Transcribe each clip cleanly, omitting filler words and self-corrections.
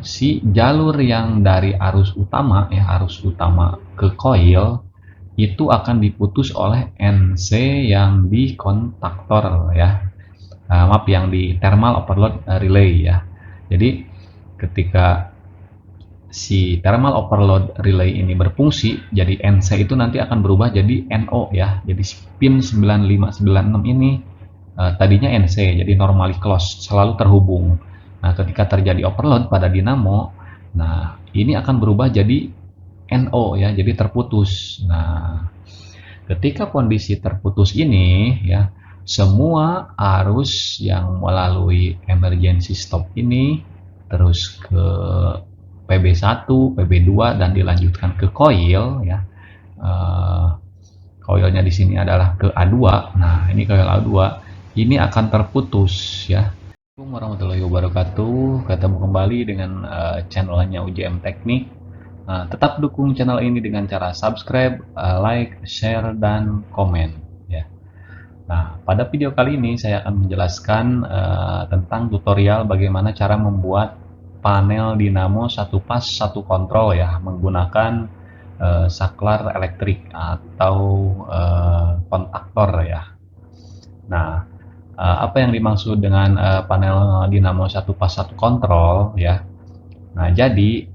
si jalur yang dari arus utama ya, arus utama ke coil itu akan diputus oleh NC yang di kontaktor ya. Maaf, yang di thermal overload relay ya. Jadi ketika si thermal overload relay ini berfungsi, jadi NC itu nanti akan berubah jadi NO ya. Jadi pin 9596 ini tadinya NC, jadi normally close, selalu terhubung. Nah, ketika terjadi overload pada dinamo, nah ini akan berubah jadi NO ya, jadi terputus. Nah, ketika kondisi terputus ini ya, semua arus yang melalui emergency stop ini terus ke PB1, PB2 dan dilanjutkan ke coil ya. Coilnya di sini adalah ke A2. Nah, ini coil A2 ini akan terputus ya. Assalamualaikum warahmatullahi wabarakatuh. Ketemu kembali dengan channelnya UJM Teknik. Tetap dukung channel ini dengan cara subscribe, like, share, dan komen ya. Nah, pada video kali ini saya akan menjelaskan tentang tutorial bagaimana cara membuat panel dinamo satu pas satu kontrol ya, menggunakan saklar elektrik atau kontaktor ya. Nah, apa yang dimaksud dengan panel dinamo satu pas satu kontrol ya. Nah, jadi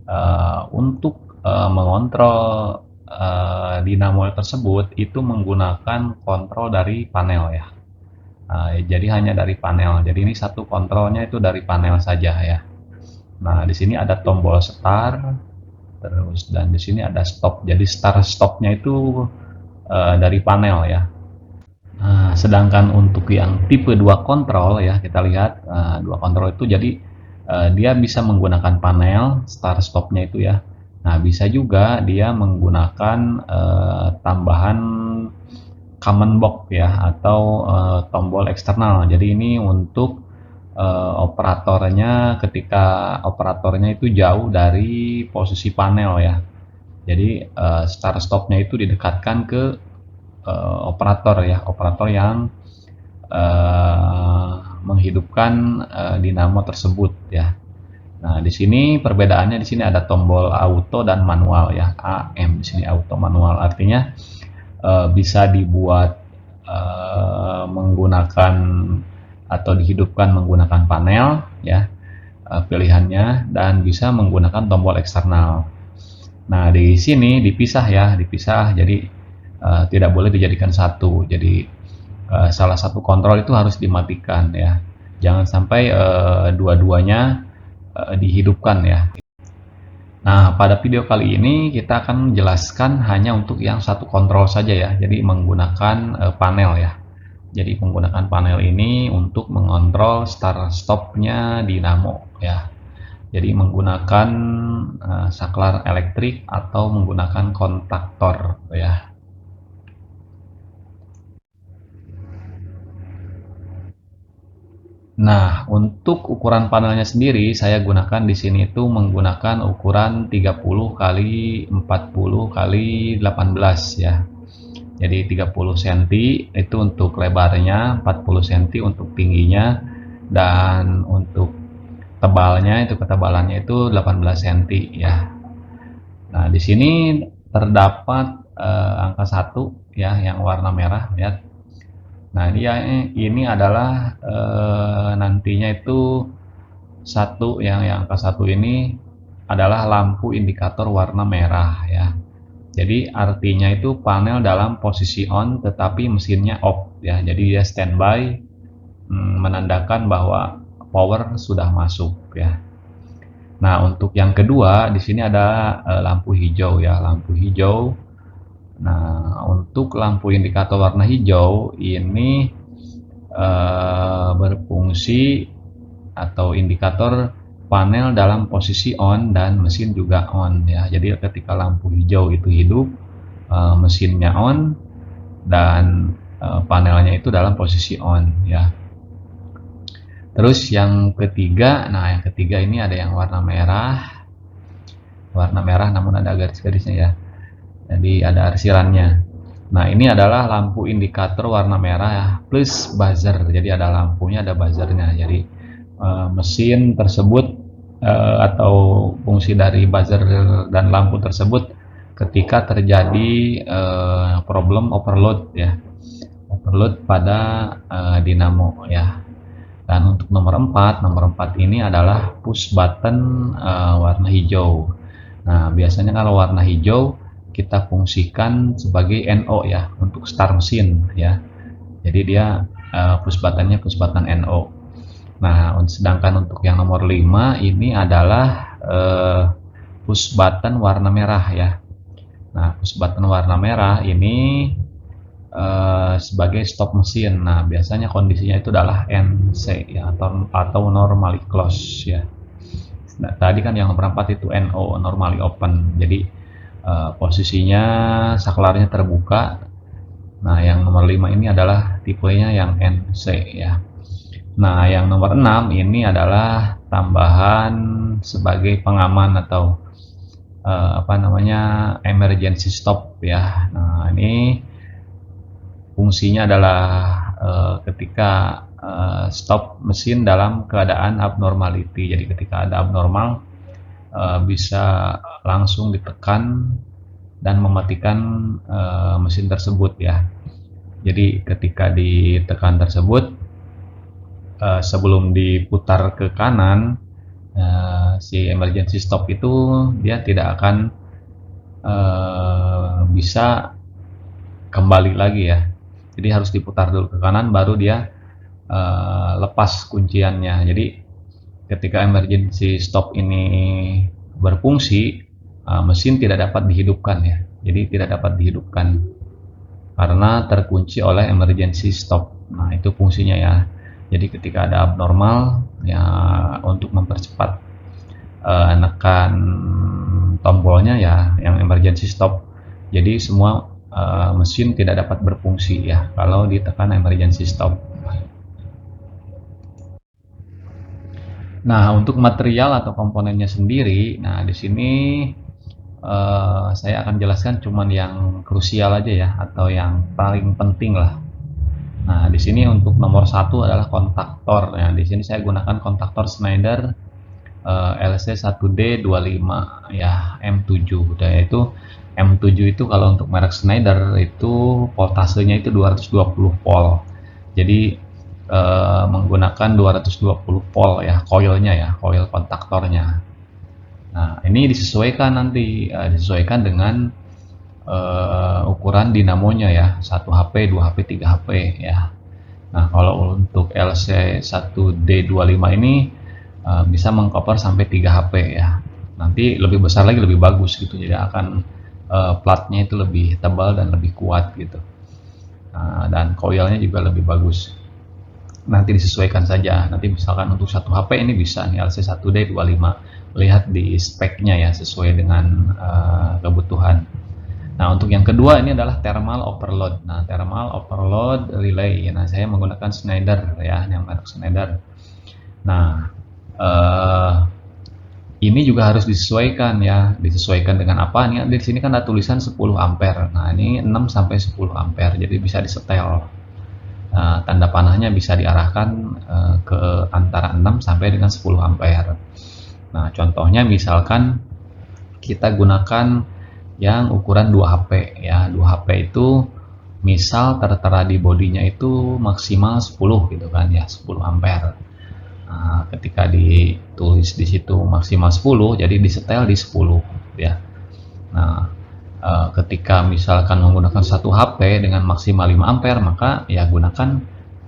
untuk mengontrol dinamo tersebut itu menggunakan kontrol dari panel ya. Jadi hanya dari panel. Jadi ini satu kontrolnya itu dari panel saja ya. Nah, di sini ada tombol start, terus dan di sini ada stop. Jadi start stopnya itu dari panel ya. Nah, sedangkan untuk yang tipe 2 kontrol ya, kita lihat dua kontrol itu jadi dia bisa menggunakan panel start stopnya itu ya. Nah, bisa juga dia menggunakan tambahan common box ya, atau tombol eksternal. Jadi ini untuk operatornya ketika operatornya itu jauh dari posisi panel ya. Jadi start stopnya itu didekatkan ke operator ya, operator yang menghidupkan dinamo tersebut ya. Nah, di sini perbedaannya, di sini ada tombol auto dan manual ya. AM di sini auto, manual artinya bisa dibuat menggunakan atau dihidupkan menggunakan panel ya, pilihannya, dan bisa menggunakan tombol eksternal. Nah, di sini dipisah ya, dipisah. Jadi tidak boleh dijadikan satu. Jadi salah satu kontrol itu harus dimatikan ya. Jangan sampai dua-duanya dihidupkan ya. Nah, pada video kali ini kita akan menjelaskan hanya untuk yang satu kontrol saja ya. Jadi menggunakan panel ya. Jadi menggunakan panel ini untuk mengontrol start stopnya dinamo ya. Jadi menggunakan saklar elektrik atau menggunakan kontaktor ya. Nah, untuk ukuran panelnya sendiri saya gunakan di sini itu menggunakan ukuran 30 kali 40 kali 18 ya. Jadi 30 cm itu untuk lebarnya, 40 cm untuk tingginya, dan untuk tebalnya itu ketebalannya itu 18 cm ya. Nah, di sini terdapat angka 1 ya yang warna merah ya. Nah, dia ini adalah nantinya itu satu yang angka 1 ini adalah lampu indikator warna merah ya. Jadi artinya itu panel dalam posisi on tetapi mesinnya off ya. Jadi dia standby, menandakan bahwa power sudah masuk ya. Nah, untuk yang kedua di sini ada lampu hijau ya, lampu hijau. Nah, untuk lampu indikator warna hijau ini berfungsi atau indikator panel dalam posisi on dan mesin juga on ya. Jadi ketika lampu hijau itu hidup, mesinnya on dan panelnya itu dalam posisi on ya. Terus yang ketiga, nah yang ketiga ini ada yang warna merah namun ada garis-garisnya ya. Jadi ada arsirannya. Nah, ini adalah lampu indikator warna merah ya, plus buzzer. Jadi ada lampunya, ada buzzernya. Jadi mesin tersebut atau fungsi dari buzzer dan lampu tersebut ketika terjadi problem overload ya, overload pada dinamo ya. Dan untuk nomor 4 ini adalah push button warna hijau. Nah, biasanya kalau warna hijau kita fungsikan sebagai NO ya, untuk start mesin ya. Jadi dia push buttonnya push button NO. Nah, sedangkan untuk yang nomor 5 ini adalah push button warna merah ya. Nah, push button warna merah ini sebagai stop mesin. Nah, biasanya kondisinya itu adalah NC ya, atau normally close ya. Nah, tadi kan yang nomor 4 itu NO, normally open. Jadi posisinya saklarnya terbuka. Nah, yang nomor 5 ini adalah tipenya yang NC ya. Nah, yang nomor 6 ini adalah tambahan sebagai pengaman atau apa namanya, emergency stop ya. Nah, ini fungsinya adalah ketika stop mesin dalam keadaan abnormality. Jadi ketika ada abnormal bisa langsung ditekan dan mematikan mesin tersebut ya. Jadi ketika ditekan tersebut sebelum diputar ke kanan, si emergency stop itu dia tidak akan bisa kembali lagi ya. Jadi harus diputar dulu ke kanan baru dia lepas kunciannya. Jadi ketika emergency stop ini berfungsi, mesin tidak dapat dihidupkan ya. Jadi tidak dapat dihidupkan karena terkunci oleh emergency stop. Nah, itu fungsinya ya. Jadi ketika ada abnormal ya, untuk mempercepat nekan tombolnya ya yang emergency stop. Jadi semua mesin tidak dapat berfungsi ya kalau ditekan emergency stop. Nah, untuk material atau komponennya sendiri, nah di sini saya akan jelaskan cuman yang krusial aja ya, atau yang paling penting lah. Nah, di sini untuk nomor 1 adalah kontaktor. Nah, di sini saya gunakan kontaktor Schneider LC1D25 ya, M7. Dan itu M7 itu kalau untuk merek Schneider itu voltasenya itu 220 volt. Jadi menggunakan 220 volt ya, coilnya ya, coil kontaktornya. Nah, ini disesuaikan nanti, disesuaikan dengan ukuran dinamonya ya, 1 HP, 2 HP, 3 HP ya. Nah, kalau untuk LC1D25 ini bisa mengcover sampai 3 HP ya. Nanti lebih besar lagi lebih bagus gitu. Jadi akan platnya itu lebih tebal dan lebih kuat gitu. Dan coilnya juga lebih bagus. Nanti disesuaikan saja. Nanti misalkan untuk 1 HP ini bisa nih LC1D25. Lihat di speknya ya, sesuai dengan kebutuhan. Nah, untuk yang kedua ini adalah thermal overload. Nah, thermal overload relay. Nah, saya menggunakan Schneider ya, yang merek Schneider. Nah, ini juga harus disesuaikan ya. Disesuaikan dengan apa? Nih, di sini kan ada tulisan 10 ampere. Nah, ini 6 sampai 10 ampere. Jadi bisa disetel. Tanda panahnya bisa diarahkan ke antara 6 sampai dengan 10 ampere. Nah, contohnya misalkan kita gunakan yang ukuran 2 HP ya. 2 HP itu misal tertera di bodinya itu maksimal 10 gitu kan ya, 10 ampere. Nah, ketika ditulis di situ maksimal 10, jadi disetel di 10 ya. Nah, ketika misalkan menggunakan 1 HP dengan maksimal 5 ampere, maka ya gunakan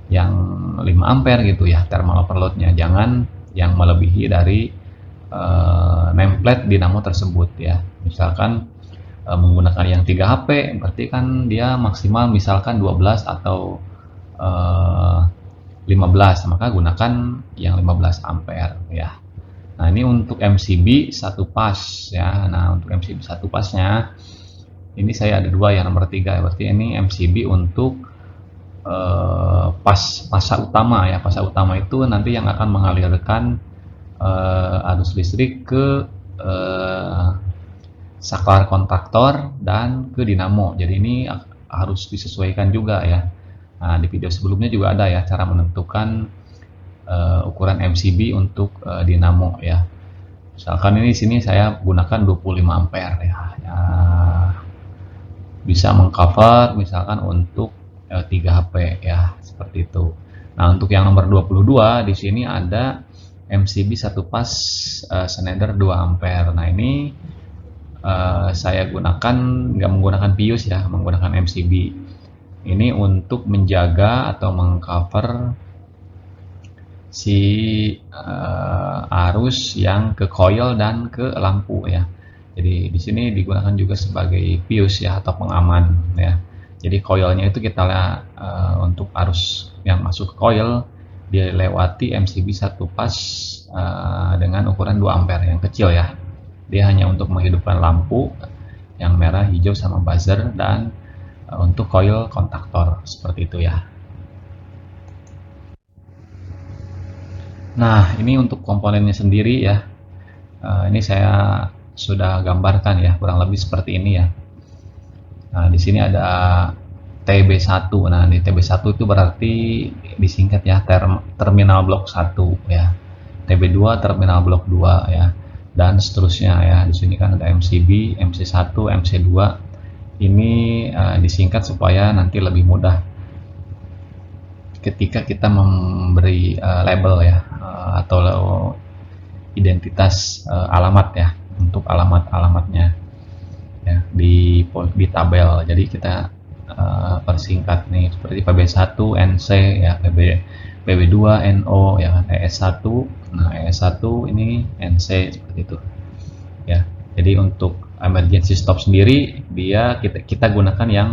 yang 5 ampere gitu ya thermal overloadnya, jangan yang melebihi dari nameplate dinamo tersebut ya. Misalkan menggunakan yang 3 HP, berarti kan dia maksimal misalkan 12 atau 15, maka gunakan yang 15 ampere ya. Nah, ini untuk MCB 1 pas ya. Nah, untuk MCB 1 pasnya ini saya ada 2 ya, nomor 3, berarti ini MCB untuk pasa utama ya. Pasa utama itu nanti yang akan mengalirkan arus listrik ke saklar kontaktor dan ke dinamo. Jadi ini harus disesuaikan juga ya. Nah, di video sebelumnya juga ada ya cara menentukan ukuran MCB untuk dinamo ya. Misalkan ini di sini saya gunakan 25 ampere ya. Ya, bisa mengcover misalkan untuk 3 HP ya, seperti itu. Nah, untuk yang nomor 22 di sini ada MCB satu pas Schneider 2 ampere. Nah, ini saya gunakan nggak menggunakan pius ya, menggunakan MCB. Ini untuk menjaga atau mengcover si arus yang ke coil dan ke lampu ya. Jadi di sini digunakan juga sebagai pius ya atau pengaman ya. Jadi coilnya itu kita untuk arus yang masuk ke coil dilewati MCB satu pas dengan ukuran 2 ampere yang kecil ya. Dia hanya untuk menghidupkan lampu yang merah, hijau sama buzzer dan untuk coil kontaktor seperti itu ya. Nah, ini untuk komponennya sendiri ya. Ini saya sudah gambarkan ya, kurang lebih seperti ini ya. Nah, di sini ada TB1. Nah, di TB1 itu berarti disingkat ya terminal blok 1 ya. TB2 terminal blok 2 ya. Dan seterusnya ya. Di sini kan ada MCB, MC1, MC2. Ini disingkat supaya nanti lebih mudah ketika kita memberi label ya atau identitas alamat ya untuk alamatnya ya di tabel. Jadi kita persingkat nih seperti PB1 NC ya, PB2 NO ya kan, ES1. Nah, ES1 ini NC seperti itu ya. Jadi untuk emergency stop sendiri dia kita gunakan yang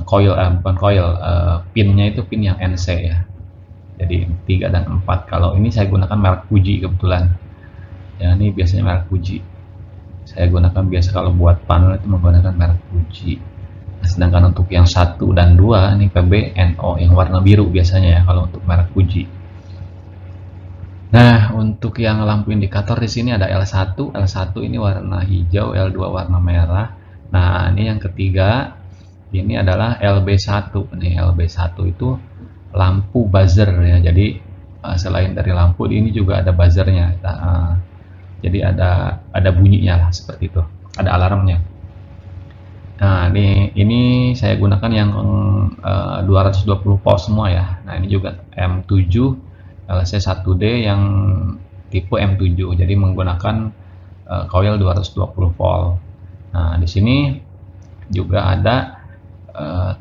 coil bukan coil, pinnya itu pin yang NC ya. Jadi 3 dan 4. Kalau ini saya gunakan merek Fuji kebetulan. Ya, ini biasanya merek Fuji. Saya gunakan biasa kalau buat panel itu menggunakan merek Fuji. Nah, sedangkan untuk yang 1 dan 2 ini PBNO yang warna biru biasanya ya kalau untuk merek Fuji. Nah, untuk yang lampu indikator di sini ada L1. L1 ini warna hijau, L2 warna merah. Nah, ini yang ketiga ini adalah LB1 nih. LB1 itu lampu buzzer ya. Jadi selain dari lampu ini juga ada buzzernya. Jadi ada bunyinya lah seperti itu. Ada alarmnya. Nah, ini saya gunakan yang 220 volt semua ya. Nah, ini juga M7 LC1D yang tipe M7. Jadi menggunakan coil 220 volt. Nah, di sini juga ada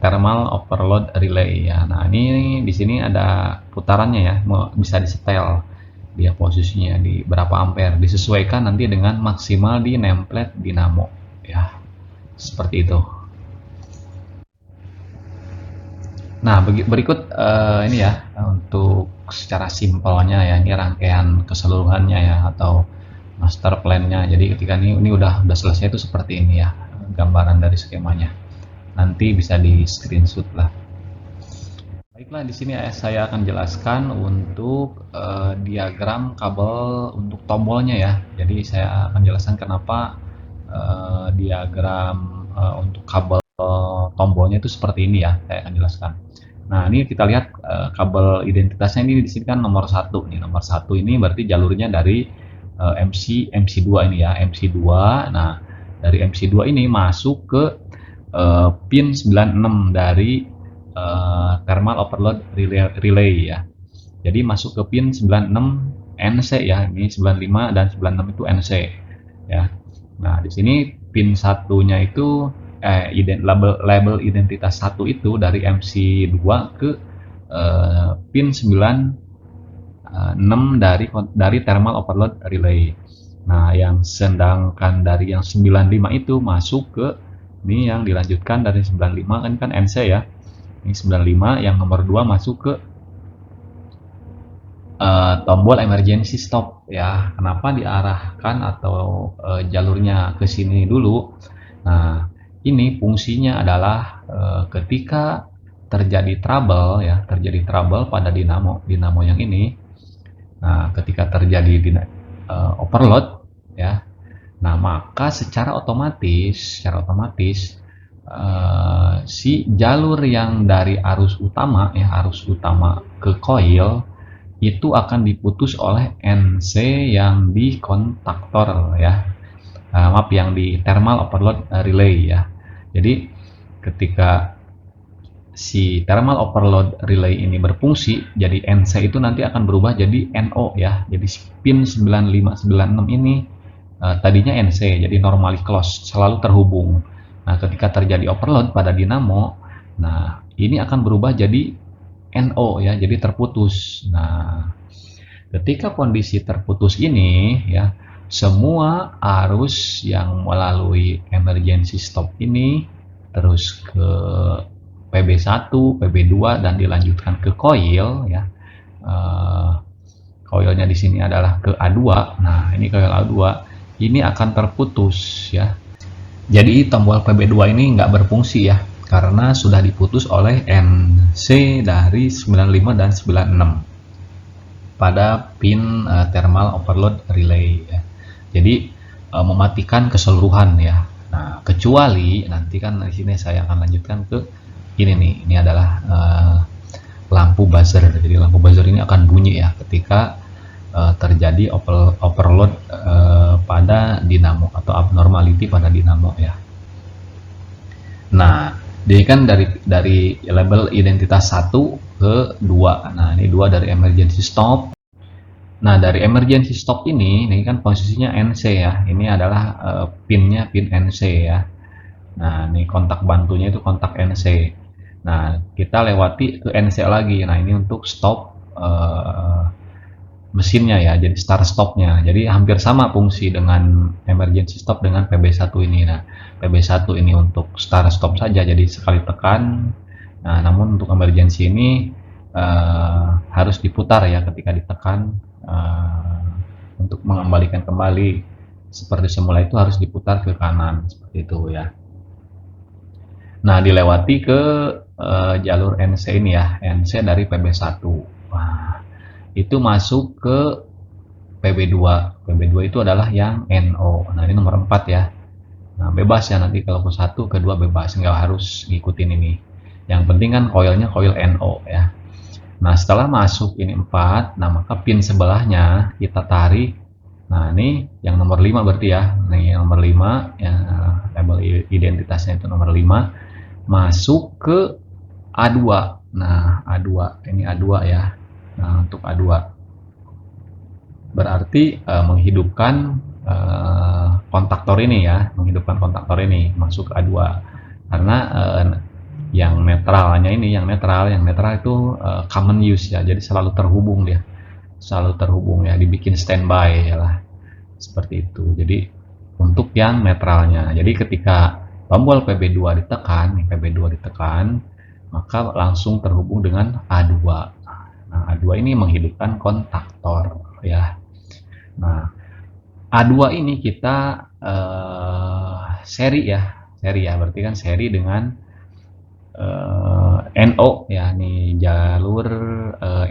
thermal overload relay ya. Nah, ini di sini ada putarannya ya, bisa disetel dia posisinya di berapa ampere, disesuaikan nanti dengan maksimal di nameplate dinamo ya. Seperti itu. Nah, berikut ini ya untuk secara simpelnya ya, ini rangkaian keseluruhannya ya atau master plan-nya. Jadi ketika ini udah selesai itu seperti ini ya gambaran dari skemanya. Nanti bisa di screenshot lah. Baiklah, di sini saya akan jelaskan untuk diagram kabel untuk tombolnya ya. Jadi saya akan jelaskan kenapa diagram untuk kabel tombolnya itu seperti ini ya. Saya akan jelaskan. Nah, ini kita lihat kabel identitasnya ini di sini kan nomor 1 nih. Nomor 1 ini berarti jalurnya dari MC2 ini ya, MC2. Nah, dari MC2 ini masuk ke pin 96 dari thermal overload relay ya. Jadi masuk ke pin 96 NC ya. Ini 95 dan 96 itu NC ya. Nah, di sini pin satunya itu label identitas 1 itu dari MC2 ke pin 96 dari thermal overload relay. Nah, yang sedangkan dari yang 95 itu masuk ke ini yang dilanjutkan dari 95 kan NC ya. Ini 95 yang nomor 2 masuk ke tombol emergency stop ya. Kenapa diarahkan atau jalurnya ke sini dulu? Nah, ini fungsinya adalah ketika terjadi trouble ya, terjadi trouble pada dinamo yang ini. Nah, ketika terjadi overload ya. Nah, maka secara otomatis si jalur yang dari arus utama ya, arus utama ke coil itu akan diputus oleh NC yang di kontaktor ya. Maaf, yang di thermal overload relay ya. Jadi ketika si thermal overload relay ini berfungsi, jadi NC itu nanti akan berubah jadi NO ya. Jadi pin 9596 ini tadinya NC, jadi normally closed, selalu terhubung. Nah, ketika terjadi overload pada dinamo, nah ini akan berubah jadi NO ya, jadi terputus. Nah, ketika kondisi terputus ini ya, semua arus yang melalui emergency stop ini terus ke PB1, PB2 dan dilanjutkan ke coil ya. Coilnya di sini adalah ke A2. Nah, ini coil A2 ini akan terputus ya. Jadi tombol PB2 ini nggak berfungsi ya, karena sudah diputus oleh NC dari 95 dan 96 pada pin thermal overload relay ya. Jadi mematikan keseluruhan ya. Nah, kecuali nanti kan di sini saya akan lanjutkan ke ini nih. Ini adalah lampu buzzer. Jadi lampu buzzer ini akan bunyi ya ketika terjadi overload pada dinamo atau abnormality pada dinamo ya. Nah, ini kan dari label identitas 1 ke 2. Nah, ini 2 dari emergency stop. Nah, dari emergency stop ini kan posisinya NC ya. Ini adalah pinnya pin NC ya. Nah, ini kontak bantunya itu kontak NC. Nah, kita lewati ke NC lagi. Nah, ini untuk stop mesinnya ya, jadi start stopnya. Jadi hampir sama fungsi dengan emergency stop dengan PB1 ini. Nah, PB1 ini untuk start stop saja, jadi sekali tekan. Nah, namun untuk emergency ini harus diputar ya ketika ditekan untuk mengembalikan kembali seperti semula, itu harus diputar ke kanan seperti itu ya. Nah, dilewati ke jalur NC ini ya, NC dari PB1. Wah, itu masuk ke PB2. PB2 itu adalah yang NO. Nah, ini nomor 4 ya. Nah, bebas ya, nanti kalau ke 1, ke 2 bebas, nggak harus ngikutin ini. Yang penting kan coilnya coil NO ya. Nah, setelah masuk ini 4, nah maka pin sebelahnya kita tarik. Nah, ini yang nomor 5 berarti ya. Nih yang nomor 5 ya, label identitasnya itu nomor 5 masuk ke A2. Nah, A2 ini A2 ya. Nah, untuk A2 berarti menghidupkan kontaktor ini ya, menghidupkan kontaktor ini masuk ke A2 karena yang netralnya ini, yang netral itu common use ya, jadi selalu terhubung dia, selalu terhubung ya, dibikin standby ya lah, seperti itu. Jadi untuk yang netralnya, jadi ketika tombol PB2 ditekan, PB2 ditekan, maka langsung terhubung dengan A2. Nah, A2 ini menghidupkan kontaktor ya. Nah, A2 ini kita seri ya, berarti kan seri dengan NO ya, nih jalur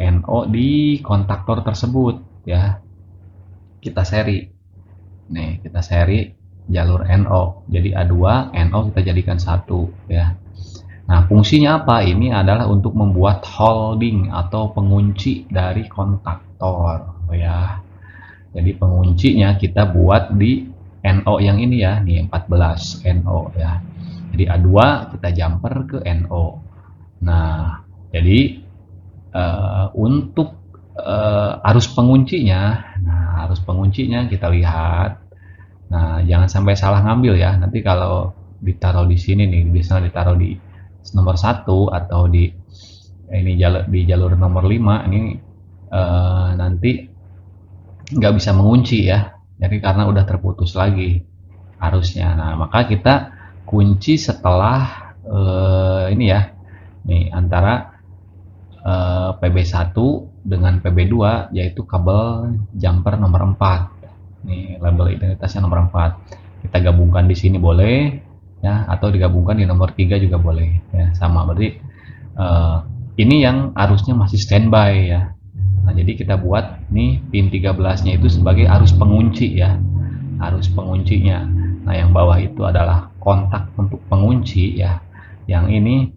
NO di kontaktor tersebut ya. Kita seri. Nih, kita seri jalur NO. Jadi A2 NO kita jadikan satu ya. Nah, fungsinya apa? Ini adalah untuk membuat holding atau pengunci dari kontaktor ya. Jadi penguncinya kita buat di NO yang ini ya, nih 14 NO ya. Jadi A2 kita jumper ke NO. Nah, jadi untuk arus penguncinya, arus penguncinya kita lihat. Nah, jangan sampai salah ngambil ya. Nanti kalau ditaruh di sini nih, biasanya ditaruh di nomor 1 atau di ini jalur nomor 5 ini nanti nggak bisa mengunci ya. Jadi karena udah terputus lagi arusnya. Nah, maka kita kunci setelah ini ya, nih antara PB1 dengan PB2, yaitu kabel jumper nomor 4. Nih label identitasnya nomor 4. Kita gabungkan di sini boleh ya, atau digabungkan di nomor 3 juga boleh ya, sama. Berarti ini yang arusnya masih standby ya. Nah, jadi kita buat nih pin 13 nya itu sebagai arus pengunci ya, arus penguncinya. Nah, yang bawah itu adalah kontak untuk pengunci ya, yang ini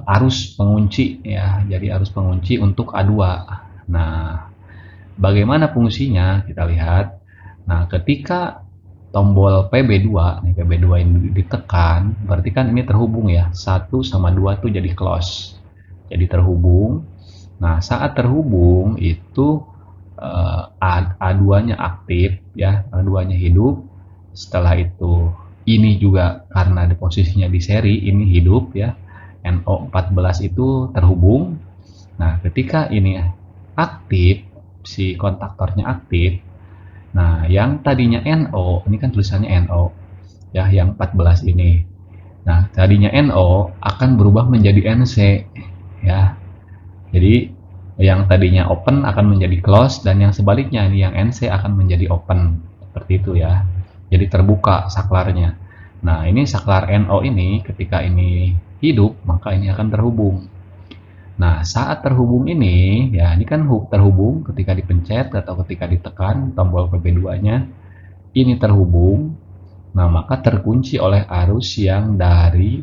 arus pengunci ya, jadi arus pengunci untuk A2. Nah, bagaimana fungsinya? Kita lihat. Nah, ketika tombol PB2, nih PB2 ini ditekan, berarti kan ini terhubung ya. 1 sama 2 itu jadi close. Jadi terhubung. Nah, saat terhubung itu A2-nya aktif ya, A2-nya hidup. Setelah itu ini juga karena di posisinya di seri ini hidup ya. NO14 itu terhubung. Nah, ketika ini aktif, si kontaktornya aktif. Nah, yang tadinya NO, ini kan tulisannya NO ya, yang 14 ini. Nah, tadinya NO akan berubah menjadi NC ya. Jadi yang tadinya open akan menjadi close dan yang sebaliknya ini yang NC akan menjadi open. Seperti itu ya. Jadi terbuka saklarnya. Nah, ini saklar NO ini ketika ini hidup, maka ini akan terhubung. Nah, saat terhubung ini, ya ini kan terhubung ketika dipencet atau ketika ditekan tombol PB2-nya, ini terhubung. Nah, maka terkunci oleh arus yang dari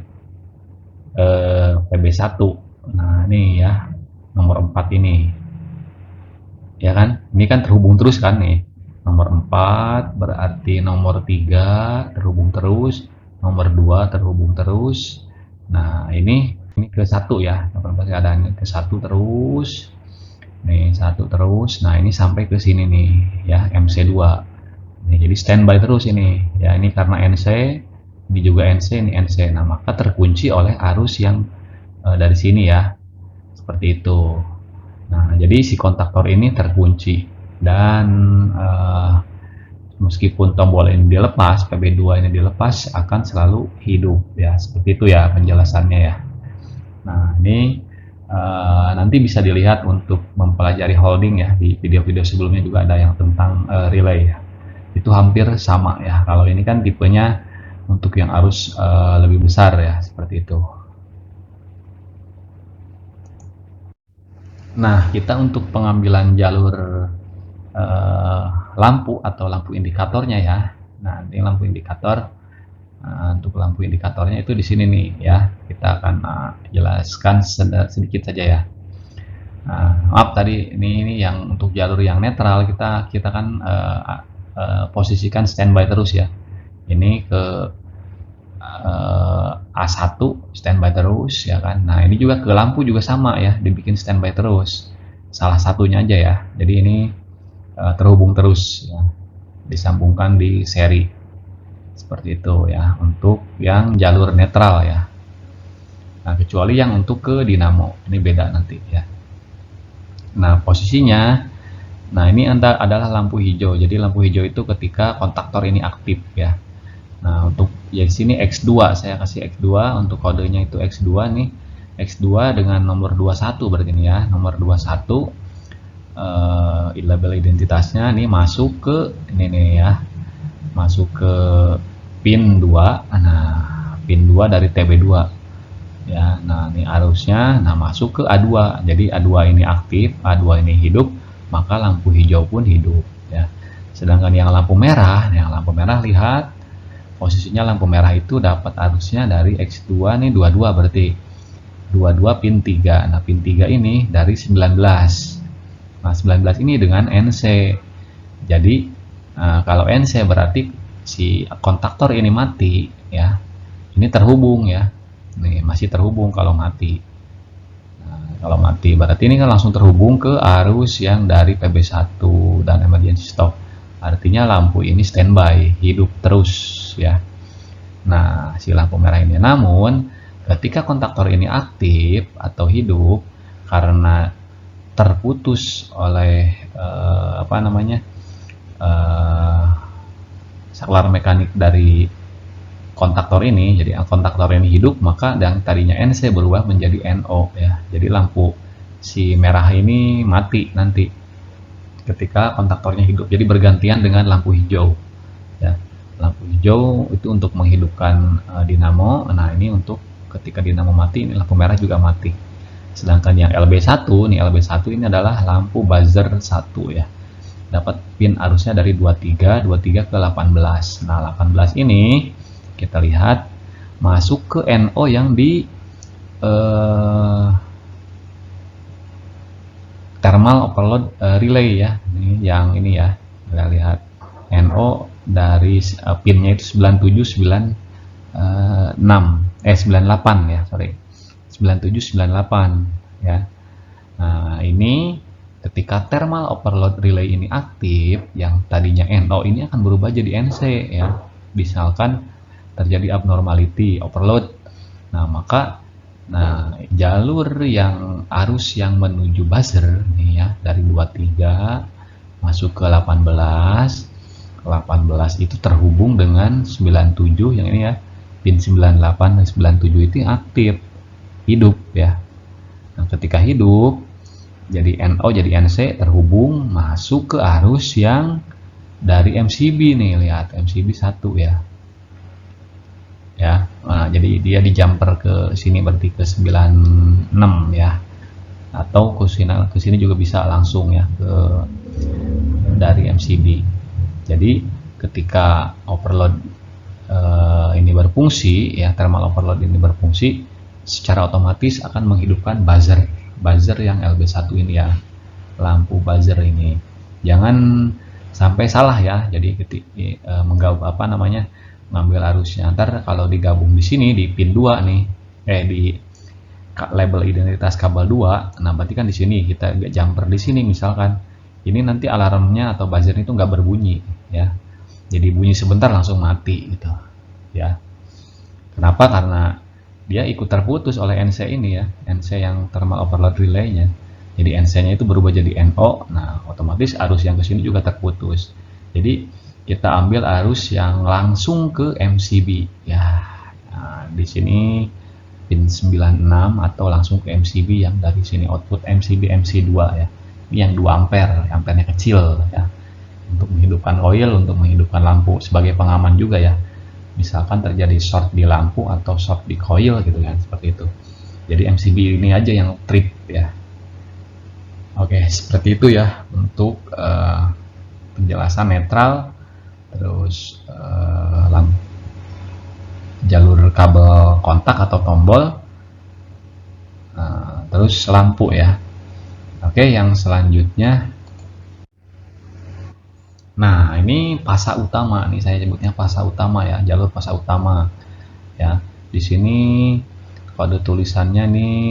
PB1. Nah, ini ya, nomor 4 ini. Ya kan? Ini kan terhubung terus kan nih. Nomor 4 berarti nomor 3 terhubung terus, nomor 2 terhubung terus. Nah, ini ke 1 ya. Nomor 4 keadaannya ke 1 terus. Nih, 1 terus. Nah, ini sampai ke sini nih ya, MC2. Nih, jadi standby terus ini. Ya, ini karena NC, ini juga NC, ini NC. Nah, maka terkunci oleh arus yang dari sini ya. Seperti itu. Nah, jadi si kontaktor ini terkunci dan meskipun tombol ini dilepas, PB2 ini dilepas akan selalu hidup ya. Seperti itu ya penjelasannya ya. Nah, ini nanti bisa dilihat untuk mempelajari holding ya, di video-video sebelumnya juga ada yang tentang relay ya. Itu hampir sama ya. Kalau ini kan tipenya untuk yang arus lebih besar ya, seperti itu. Nah, kita untuk pengambilan jalur lampu atau lampu indikatornya ya. Nah, ini lampu indikator. Untuk lampu indikatornya itu di sini nih ya. Kita akan jelaskan sedikit saja ya. Maaf tadi ini yang untuk jalur yang netral kita kan posisikan standby terus ya. Ini ke A1 standby terus ya kan. Nah, ini juga ke lampu juga sama ya, dibikin standby terus. Salah satunya aja ya. Jadi ini terhubung terus ya. Disambungkan di seri. Seperti itu ya untuk yang jalur netral ya. Nah, kecuali yang untuk ke dinamo. Ini beda nanti ya. Nah, posisinya ini adalah lampu hijau. Jadi lampu hijau itu ketika kontaktor ini aktif ya. Nah, untuk ya sini X2, saya kasih X2 untuk kodenya itu X2 nih. X2 dengan nomor 21 berarti ini ya. Nomor 21 label identitasnya nih masuk ke ini nih ya. Masuk ke pin 2. Nah, pin 2 dari TB2. Ya, nah ini arusnya masuk ke A2. Jadi A2 ini aktif, A2 ini hidup, maka lampu hijau pun hidup ya. Sedangkan yang lampu merah lihat posisinya lampu merah itu dapat arusnya dari X2 nih 22 berarti 22 pin 3. Nah, pin 3 ini dari 19. Nah, 19 ini dengan NC. Jadi kalau NC berarti si kontaktor ini mati ya. Ini terhubung ya. Nih, masih terhubung kalau mati. Nah, kalau mati berarti ini kan langsung terhubung ke arus yang dari PB1 dan emergency stop. Artinya lampu ini standby, hidup terus ya. Nah, si lampu merah ini. Namun, ketika kontaktor ini aktif atau hidup karena terputus oleh saklar mekanik dari kontaktor ini, jadi kontaktor ini hidup, maka yang tadinya NC berubah menjadi NO ya. Jadi lampu si merah ini mati nanti ketika kontaktornya hidup. Jadi bergantian dengan lampu hijau ya. Lampu hijau itu untuk menghidupkan dinamo. Nah, ini untuk ketika dinamo mati, ini lampu merah juga mati. Sedangkan yang LB1 nih, LB1 ini adalah lampu buzzer 1 ya. Dapat pin arusnya dari 23 ke 18. Nah, 18 ini kita lihat masuk ke NO yang di thermal overload relay ya. Ini yang ini ya, kita lihat NO dari pinnya itu 9796 98 ya, sorry, 9798 ya. Nah, ini ketika thermal overload relay ini aktif, yang tadinya NO ini akan berubah jadi NC ya. Misalkan terjadi abnormality overload. Nah, maka jalur yang arus yang menuju buzzer nih ya, dari 23 masuk ke 18 itu terhubung dengan 97 yang ini ya, pin 98 dan 97 itu aktif, hidup ya. Nah, ketika hidup jadi NO jadi NC terhubung masuk ke arus yang dari MCB nih, lihat MCB 1 ya. Nah, jadi dia di jumper ke sini berarti ke 96 ya, atau ke sini juga bisa langsung ya ke dari MCB. Jadi ketika overload ini berfungsi ya, thermal overload ini berfungsi, secara otomatis akan menghidupkan buzzer yang LB1 ini ya, lampu buzzer ini. Jangan sampai salah ya. Jadi ketika ngambil arusnya, ntar kalau digabung di sini di pin 2 nih, di label identitas kabel 2, nah berarti kan di sini kita jumper di sini misalkan, ini nanti alarmnya atau buzzer itu nggak berbunyi ya, jadi bunyi sebentar langsung mati gitu ya. Kenapa? Karena dia ikut terputus oleh NC ini ya, NC yang thermal overload relay-nya. Jadi NC-nya itu berubah jadi NO, nah otomatis arus yang ke sini juga terputus. Jadi kita ambil arus yang langsung ke MCB ya. Nah, di sini pin 96 atau langsung ke MCB yang dari sini output MCB MC2 ya. Ini yang 2 ampere, ampernya kecil ya. Untuk menghidupkan coil, untuk menghidupkan lampu sebagai pengaman juga ya. Misalkan terjadi short di lampu atau short di coil gitu kan, seperti itu. Jadi MCB ini aja yang trip ya. Oke, seperti itu ya untuk penjelasan netral, terus jalur kabel kontak atau tombol, terus lampu ya. Oke, yang selanjutnya, nah ini pasa utama nih, saya sebutnya pasa utama ya, jalur pasa utama ya. Di sini kode tulisannya nih,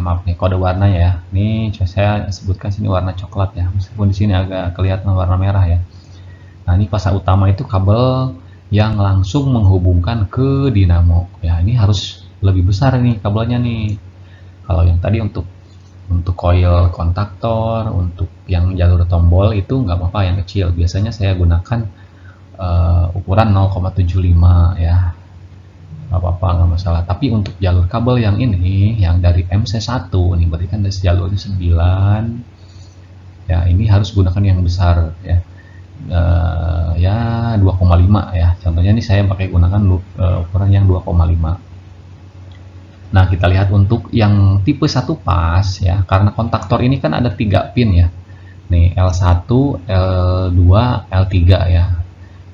maaf nih, kode warna ya. Ini saya sebutkan sini warna coklat ya, meskipun di sini agak kelihatan warna merah ya. Nah, ini pasa utama itu kabel yang langsung menghubungkan ke dinamo ya. Ini harus lebih besar nih kabelnya nih. Kalau yang tadi untuk coil kontaktor, untuk yang jalur tombol itu nggak apa-apa yang kecil. Biasanya saya gunakan ukuran 0,75 ya, nggak apa-apa, nggak masalah. Tapi untuk jalur kabel yang ini, yang dari MC1 ini berarti kan dari jalurnya 9 ya, ini harus gunakan yang besar ya. Ya 2,5 ya, contohnya ini saya pakai gunakan ukuran yang 2,5. Nah, kita lihat untuk yang tipe 1 pas ya, karena kontaktor ini kan ada 3 pin ya nih, L1, L2, L3 ya.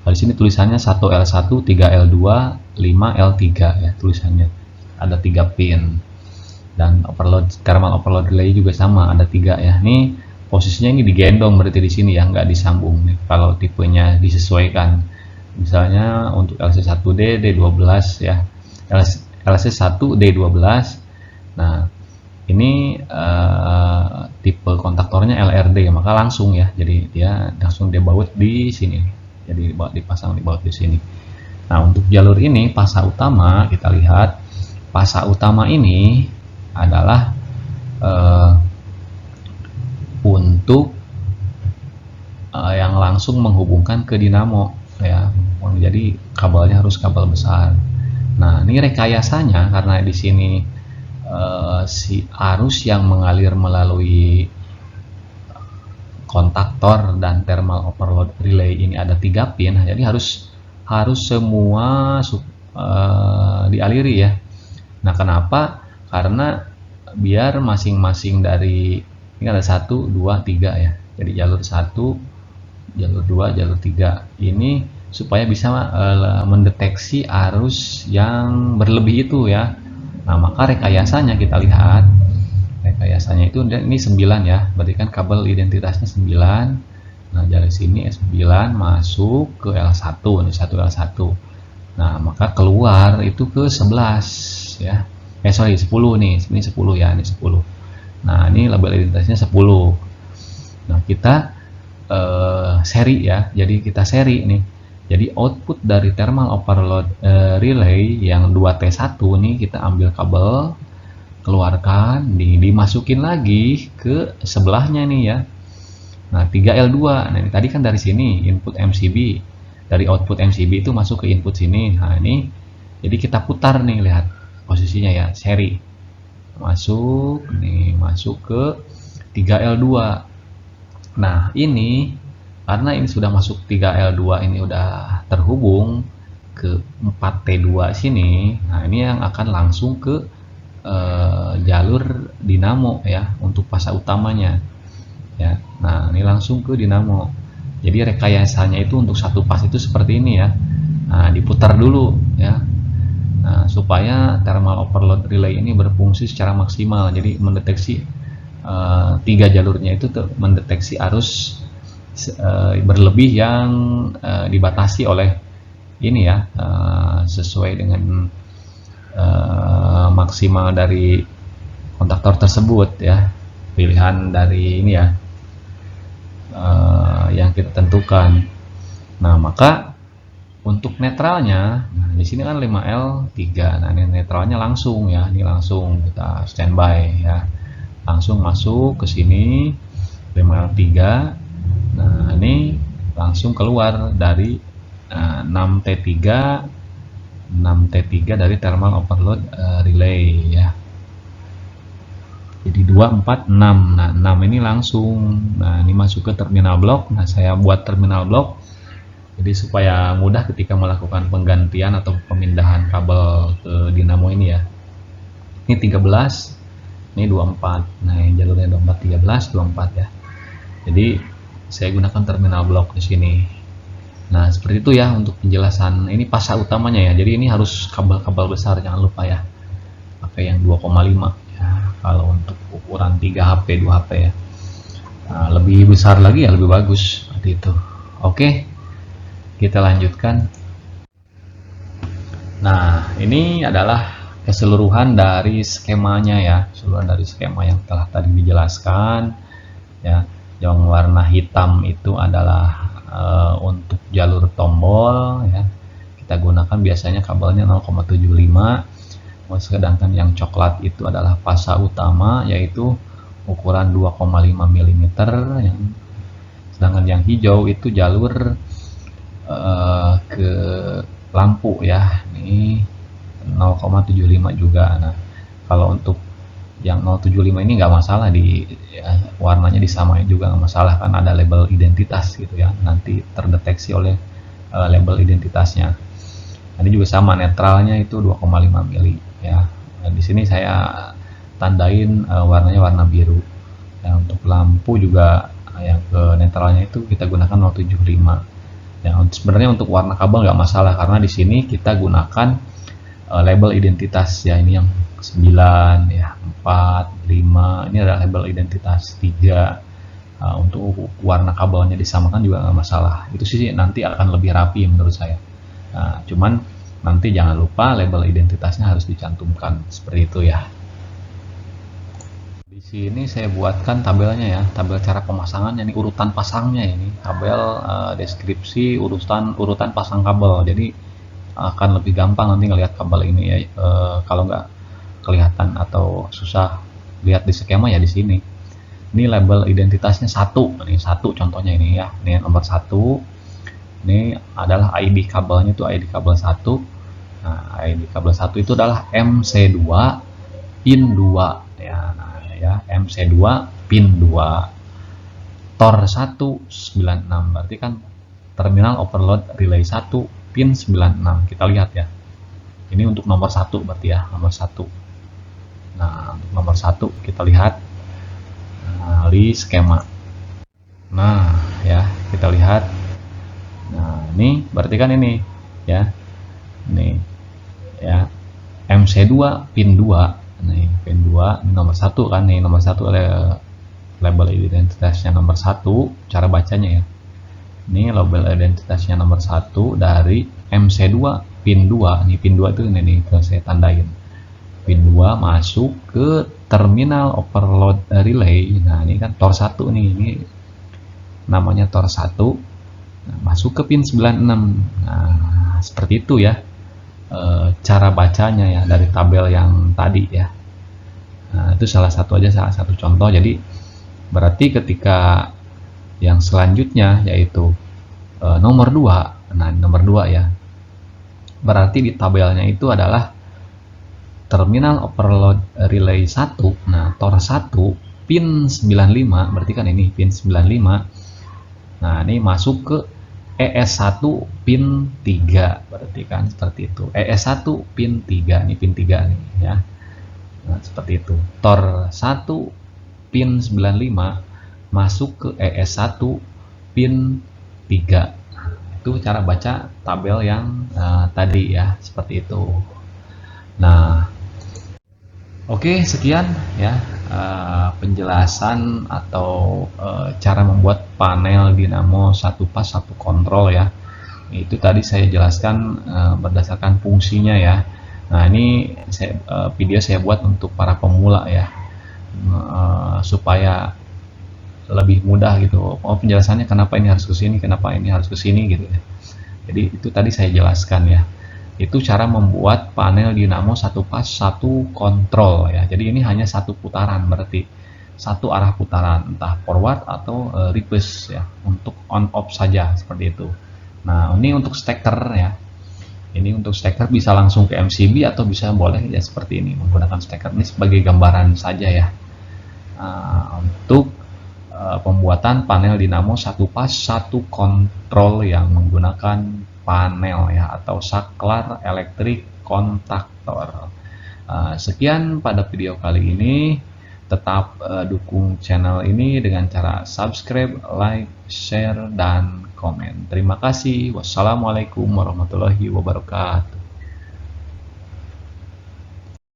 Di sini tulisannya 1 L1, 3 L2, 5 L3 ya, tulisannya ada 3 pin. Dan thermal overload relay juga sama, ada 3 ya. Nih posisinya ini digendong berarti di sini ya, nggak disambung nih. Kalau tipenya disesuaikan, misalnya untuk LC1D D12 ya, LC1 D12. Nah, ini tipe kontaktornya LRD, maka langsung ya, jadi dia langsung dibaut di sini, jadi dipasang di baut di sini. Nah, untuk jalur ini pasa utama, kita lihat pasa utama ini adalah untuk yang langsung menghubungkan ke dinamo ya, jadi kabelnya harus kabel besar. Nah, ini rekayasanya karena di sini si arus yang mengalir melalui kontaktor dan thermal overload relay ini ada 3 pin, jadi harus semua dialiri ya. Nah, kenapa? Karena biar masing-masing dari ini ada 1, 2, 3 ya. Jadi jalur 1, jalur 2, jalur 3 ini supaya bisa mendeteksi arus yang berlebih itu ya. Nah, maka rekayasanya kita lihat Rekayasanya itu ini 9 ya, berarti kan kabel identitasnya 9. Nah, dari sini S9 masuk ke L1, ini 1 L1. Nah, maka keluar itu ke 11 ya. Sorry, 10 nih. Ini 10 ya, ini 10. Nah, ini label identitasnya 10. Nah, kita seri ya. Jadi kita seri nih. Jadi output dari thermal overload relay yang 2T1 nih kita ambil kabel, keluarkan, dimasukin lagi ke sebelahnya nih ya. Nah, 3L2. Nah, ini tadi kan dari sini input MCB, dari output MCB itu masuk ke input sini. Nah, ini jadi kita putar nih, lihat posisinya ya, seri. Masuk nih, masuk ke 3L2. Nah, ini karena ini sudah masuk 3L2, ini udah terhubung ke 4T2 sini. Nah, ini yang akan langsung ke jalur dinamo ya, untuk fasa utamanya ya. Nah, ini langsung ke dinamo. Jadi rekayasanya itu untuk satu pas itu seperti ini ya. Nah, diputar dulu ya. Nah, supaya thermal overload relay ini berfungsi secara maksimal. Jadi mendeteksi 3 jalurnya itu mendeteksi arus berlebih yang dibatasi oleh ini ya, sesuai dengan maksimal dari kontaktor tersebut ya, pilihan dari ini ya, yang kita tentukan. Nah, maka untuk netralnya, nah di sini kan 5L3. Nah, ini netralnya langsung ya, ini langsung kita standby ya, langsung masuk ke sini 5L3. Nah, ini langsung keluar dari 6T3 dari thermal overload relay ya. Jadi 2, 4, 6. Nah, 6 ini langsung. Nah, ini masuk ke terminal blok. Nah, saya buat terminal blok jadi supaya mudah ketika melakukan penggantian atau pemindahan kabel ke dinamo ini ya. Ini 13, ini 24. Nah, yang jalurnya 24, 13, 24 ya. Jadi saya gunakan terminal blok di sini. Nah, seperti itu ya untuk penjelasan. Ini fasa utamanya ya. Jadi ini harus kabel-kabel besar, jangan lupa ya. Pakai yang 2,5 ya. Kalau untuk ukuran 3 HP, 2 HP ya. Nah, lebih besar lagi ya lebih bagus seperti itu. Oke. Kita lanjutkan. Nah, ini adalah keseluruhan dari skemanya ya, keseluruhan dari skema yang telah tadi dijelaskan ya. Yang warna hitam itu adalah untuk jalur tombol ya, kita gunakan biasanya kabelnya 0,75. Sedangkan yang coklat itu adalah fasa utama, yaitu ukuran 2,5 mm yang, sedangkan yang hijau itu jalur ke lampu ya, ini 0,75 juga. Nah, kalau untuk yang 0,75 ini nggak masalah, di ya, warnanya disamain juga nggak masalah, kan ada label identitas gitu ya, nanti terdeteksi oleh label identitasnya. Nah, ini juga sama, netralnya itu 2,5 mili ya. Nah, di sini saya tandain warnanya warna biru. Nah, untuk lampu juga yang ke netralnya itu kita gunakan 0,75. Ya, sebenarnya untuk warna kabel nggak masalah karena di sini kita gunakan label identitas ya, ini yang 9 ya, 4, 5 ini adalah label identitas 3. Untuk warna kabelnya disamakan juga nggak masalah, itu sih nanti akan lebih rapi menurut saya. Nah, cuman nanti jangan lupa label identitasnya harus dicantumkan seperti itu ya. Di sini saya buatkan tabelnya ya, tabel cara pemasangannya, ini urutan pasangnya, ini tabel deskripsi urutan pasang kabel. Jadi akan lebih gampang nanti ngelihat kabel ini ya, kalau nggak kelihatan atau susah lihat di skema ya di sini. Ini label identitasnya 1, ini 1 contohnya ini ya, ini nomor 1. Ini adalah ID kabelnya, itu ID kabel 1. Nah, ID kabel 1 itu adalah MC2 pin 2 ya. Nah, ya, MC2 pin 2 TOR 196, berarti kan terminal overload relay 1 pin 96. Kita lihat ya, ini untuk nomor 1 berarti ya, nomor 1. Nah, untuk nomor 1 kita lihat di skema. Nah ya, kita lihat. Nah, ini berarti kan ini ya, ini ya, MC2 pin 2 Nih pin 2 ini nomor 1 kan, nih nomor 1 label identitasnya nomor 1, cara bacanya ya. Ini label identitasnya nomor 1 dari MC2 pin 2. Nih pin 2 itu ini nih, saya tandain. Pin 2 masuk ke terminal overload relay. Nah, ini kan TOR 1 nih. Ini namanya TOR 1. Nah, masuk ke pin 96. Nah, seperti itu ya. Cara bacanya ya dari tabel yang tadi ya. Nah, itu salah satu contoh. Jadi berarti ketika yang selanjutnya yaitu nomor 2. Nah, nomor 2 ya. Berarti di tabelnya itu adalah terminal overload relay 1. Nah, TOR 1 pin 95, berarti kan ini pin 95. Nah, ini masuk ke ES1 pin 3, berarti kan seperti itu. ES1 pin 3, ini pin 3 nih ya. Nah, seperti itu. TOR 1 pin 95 masuk ke ES1 pin 3. Itu cara baca tabel yang tadi ya, seperti itu. Nah, oke, sekian ya penjelasan atau cara membuat panel dinamo satu pas satu kontrol ya. Itu tadi saya jelaskan berdasarkan fungsinya ya. Nah, ini video saya buat untuk para pemula ya, supaya lebih mudah gitu. Oh, penjelasannya kenapa ini harus ke sini, kenapa ini harus ke sini gitu ya. Jadi itu tadi saya jelaskan ya. Itu cara membuat panel dinamo satu pas satu kontrol ya. Jadi ini hanya satu putaran, berarti satu arah putaran, entah forward atau reverse ya, untuk on off saja seperti itu. Nah, ini untuk steker ya. Ini untuk steker bisa langsung ke MCB atau bisa boleh ya seperti ini menggunakan steker. Ini sebagai gambaran saja ya. Untuk pembuatan panel dinamo satu pas satu kontrol yang menggunakan panel ya, atau saklar elektrik kontaktor. Sekian pada video kali ini. Tetap dukung channel ini dengan cara subscribe, like, share, dan komen. Terima kasih. Wassalamualaikum warahmatullahi wabarakatuh.